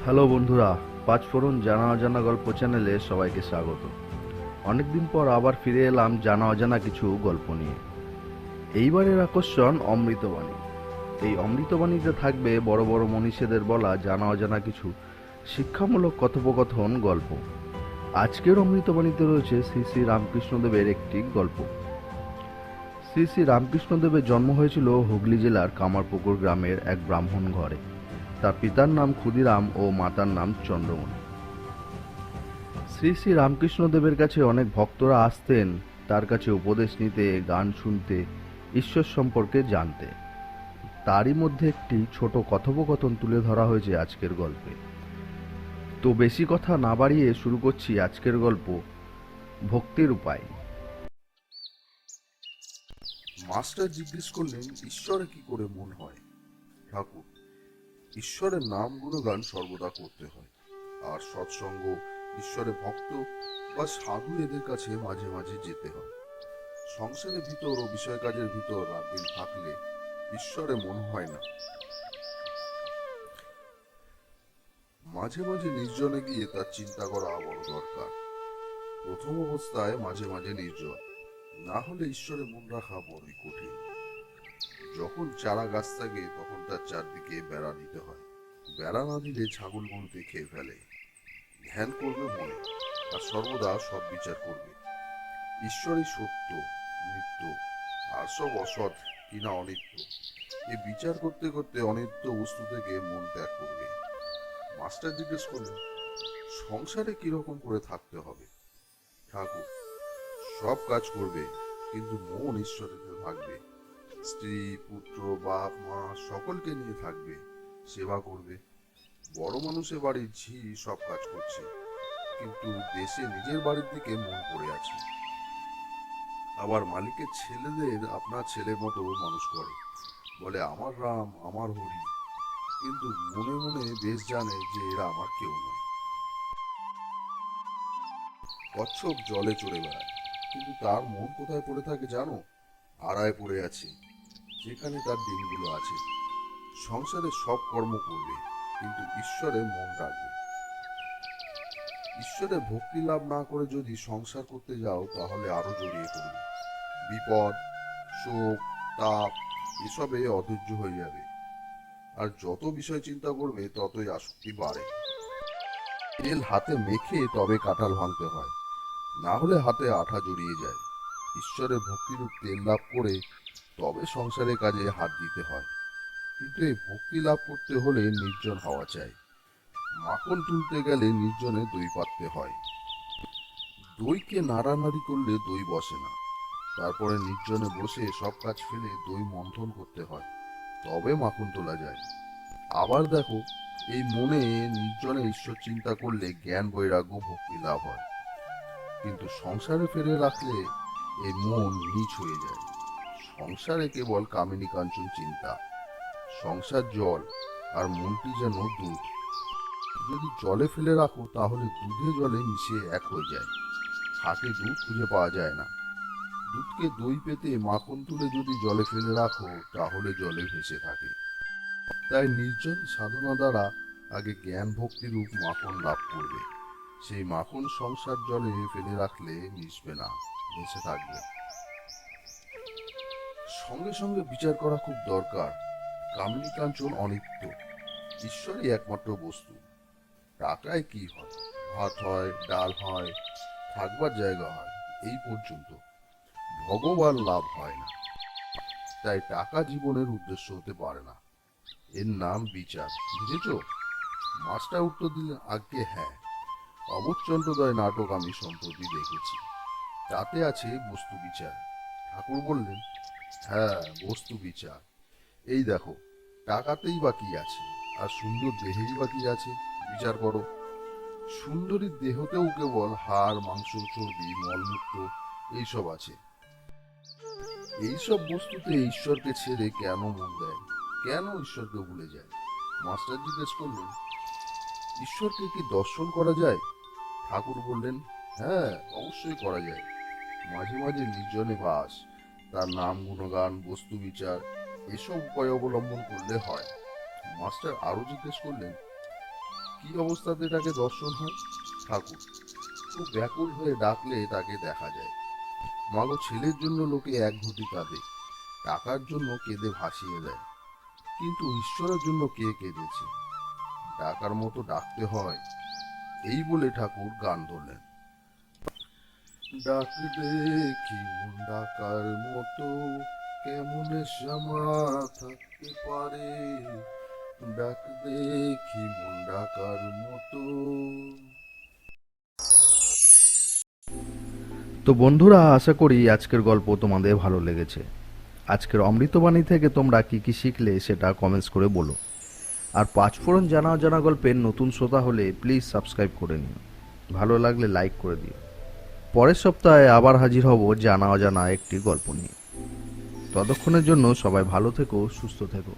Hello বন্ধুরা, পাঁচফোড়ন জানা অজানা গল্প চ্যানেলে সবাইকে স্বাগত। অনেকদিন পর আবার ফিরে এলাম জানা অজানা কিছু গল্প নিয়ে। এইবারের আকর্ষণ অমৃতবাণী। এই অমৃতবাণীতে থাকবে বড় বড় মনীষীদের বলা জানা অজানা কিছু শিক্ষামূলক কথোপকথন গল্প। আজকের অমৃতবাণীতে রয়েছে শ্রী শ্রী রামকৃষ্ণদেবের একটি গল্প। শ্রী শ্রী রামকৃষ্ণদেবের জন্ম হয়েছিল হুগলি জেলার কামারপুকুর গ্রামের এক ব্রাহ্মণ ঘরে। তার পিতার নাম ক্ষুদিরাম ও মাতার নাম চন্দ্রমণি। শ্রী শ্রী রামকৃষ্ণদেবের কাছে অনেক ভক্তরা আসতেন তার কাছে উপদেশ নিতে, গান শুনতে, ঈশ্বর সম্পর্কে জানতে। তারই মধ্যে একটি ছোট কথোপকথন তুলে ধরা হয়েছে আজকের গল্পে। তো বেশি কথা না বাড়িয়ে শুরু করছি আজকের গল্প, ভক্তির উপায়। মাস্টার জিজ্ঞেস করলেন, ঈশ্বরে কি করে মন হয়? ঠাকুর, ঈশ্বরের নাম গুণগান সর্বদা করতে হয়, আর সৎসঙ্গ, ঈশ্বরের ভক্ত বা সাধু এদের কাছে মাঝে মাঝে যেতে হয়। সংসারের ভিতর ও বিষয় কাজের ভিতর রাত দিন থাকলে ঈশ্বরে মন হয় না। মাঝে মাঝে নির্জনে গিয়ে তার চিন্তা করা বড় দরকার। প্রথম অবস্থায় মাঝে মাঝে নির্জন, না হলে ঈশ্বরে মন রাখা বড়ই কঠিন। যখন চারা গাছ থাকে তখন তার চারদিকে বেড়া দিতে হয়। বেড়া না দিলে ছাগল গরুতে খেয়ে ফেলে। ধ্যান করবে মনে, আর সর্বদা সব বিচার করবে। ঈশ্বরই সত্য, নিত্য, আর সব অসৎ কিনা অনিত্য। এই বিচার করতে করতে অনিত্য বস্তু থেকে মন ত্যাগ করবে। মাস্টার জিজ্ঞেস করলেন, সংসারে কিরকম করে থাকতে হবে? ঠাকুর, সব কাজ করবে, কিন্তু মন ঈশ্বরেতে থাকবে। স্ত্রী, পুত্র, বাপ, মা সকলকে নিয়ে থাকবে, সেবা করবে। বড় মানুষের বাড়ির ঝি সব কাজ করছে, কিন্তু দেশে নিজের বাড়ির দিকে মন পড়ে আছে। আবার মালিকের ছেলেদের আপনার ছেলের মতো মানুষ করে, বলে আমার রাম, আমার হরি, কিন্তু মনে মনে বেশ জানে যে এরা আমার কেউ নয়। কচ্ছপ জলে চড়ে বেড়ায়, কিন্তু তার মন কোথায় পড়ে থাকে জানো? আড়ায় পড়ে আছে, যেখানে তার দিনগুলো আছে। সংসারে সব কর্ম করবে, কিন্তু ঈশ্বরে মন রাখবে। ঈশ্বরের ভক্তি লাভ না করে যদি সংসার করতে যাও, তাহলে আরো জড়িয়ে পড়বে। বিপদ, শোক, তাপ এসবে অধৈর্য হয়ে যাবে। আর যত বিষয় চিন্তা করবে ততই আসক্তি বাড়ে। তেল হাতে মেখে তবে কাঁঠাল ভাঙতে হয়, না হলে হাতে আঠা জড়িয়ে যায়। ঈশ্বরের ভক্তিরূপ তেল লাভ করে তবে সংসারের কাজে হাত দিতে হয়। কিন্তু এই ভক্তি লাভ করতে হলে নির্জন হওয়া চাই। মাখন তুলতে গেলে নির্জনে দই পাততে হয়। দইকে নাড়ানাড়ি করলে দই বসে না। তারপরে নির্জনে বসে সব কাজ ফেলে দই মন্থন করতে হয়, তবে মাখন তোলা যায়। আবার দেখো, এই মনে নির্জনে ঈশ্বর চিন্তা করলে জ্ঞান, বৈরাগ্য, ভক্তি লাভ হয়। কিন্তু সংসারে ফেলে রাখলে এই মন নীচ হয়ে যায়। সংসারে কেবল কামিনী কাঞ্চন চিন্তা। সংসার জল, আর মনটি যেন দুধ। যদি জলে ফেলে রাখো তাহলে দুধে জলে মিশে এক হয়ে যায়। হাটে দুধ খুঁজে পাওয়া যায় না। দুধকে দই পেতে মাখন তুলে যদি জলে ফেলে রাখো, তাহলে জলে ভেসে থাকে। তাই নির্জন সাধনা দ্বারা আগে জ্ঞান ভক্তিরূপ মাখন লাভ করবে। সেই মাখন সংসার জলে ফেলে রাখলে মিশবে না, ভেসে থাকবে। সঙ্গে সঙ্গে বিচার করা খুব দরকার। কামিনী কাঞ্চন অনিত্য, ঈশ্বরই একমাত্র বস্তু। টাকায় কি হয়? ভাত হয়, ডাল হয়, থাকবার জায়গা হয়, এই পর্যন্ত। ভগবান লাভ হয় না। তাই টাকা জীবনের উদ্দেশ্য হতে পারে না। এর নাম বিচার, বুঝেছ? মাস্টার উত্তর দিলেন, আজ্ঞে হ্যাঁ। অবচন্দ্রদয় নাটক আমি সম্প্রতি দেখেছি, তাতে আছে বস্তু বিচার। ঠাকুর বললেন, হ্যাঁ, বস্তু বিচার। এই দেখো, টাকাতেই বা কি আছে, আর সুন্দর দেহেই বা কি আছে, বিচার করো। সুন্দরীর দেহতেও কেবল হাড়, মাংস, চর্বি, মলমূত্র এইসব আছে। এইসব বস্তুতে ঈশ্বরকে ছেড়ে কেন মন দেয়? কেন ঈশ্বরকে ভুলে যায়? মাস্টার জিজ্ঞেস করলেন, ঈশ্বরকে কি দর্শন করা যায়? ঠাকুর বললেন, হ্যাঁ, অবশ্যই করা যায়। মাঝে মাঝে নির্জনে বাস, তার নাম গুণগান, বস্তু বিচার, এসব উপায় অবলম্বন করলে হয়। মাস্টার আরো জিজ্ঞেস করলেন, কি অবস্থাতে তাকে দর্শন হয়? ঠাকুর। খুব ব্যাকুল হয়ে ডাকলে তাকে দেখা যায়। মাগো, ছেলের জন্য লোকে এক ঘটি কাঁদে, টাকার জন্য কেঁদে ভাসিয়ে দেয়, কিন্তু ঈশ্বরের জন্য কে কেঁদেছে? ডাকার মতো ডাকতে হয়। এই বলে ঠাকুর গান ধরলেন, ডাক দেখি মন ডাকার মতো, কেমন শ্যামা থাকতে পারে, ডাক দেখি মন ডাকার মতো। তো বন্ধুরা, আশা করি আজকের গল্প তোমাদের ভালো লেগেছে। আজকের অমৃতবাণী থেকে তোমরা কি কি শিখলে সেটা কমেন্টস করে বলো। আর পাঁচফোড়ন জানা অজানা গল্পের নতুন শ্রোতা হলে প্লিজ সাবস্ক্রাইব করে নিও। ভালো লাগলে লাইক করে দিও। পরের সপ্তাহে আবার হাজির হব জানা অজানা একটি গল্প নিয়ে। ততক্ষণের জন্য সবাই ভালো থেকো, সুস্থ থেকো।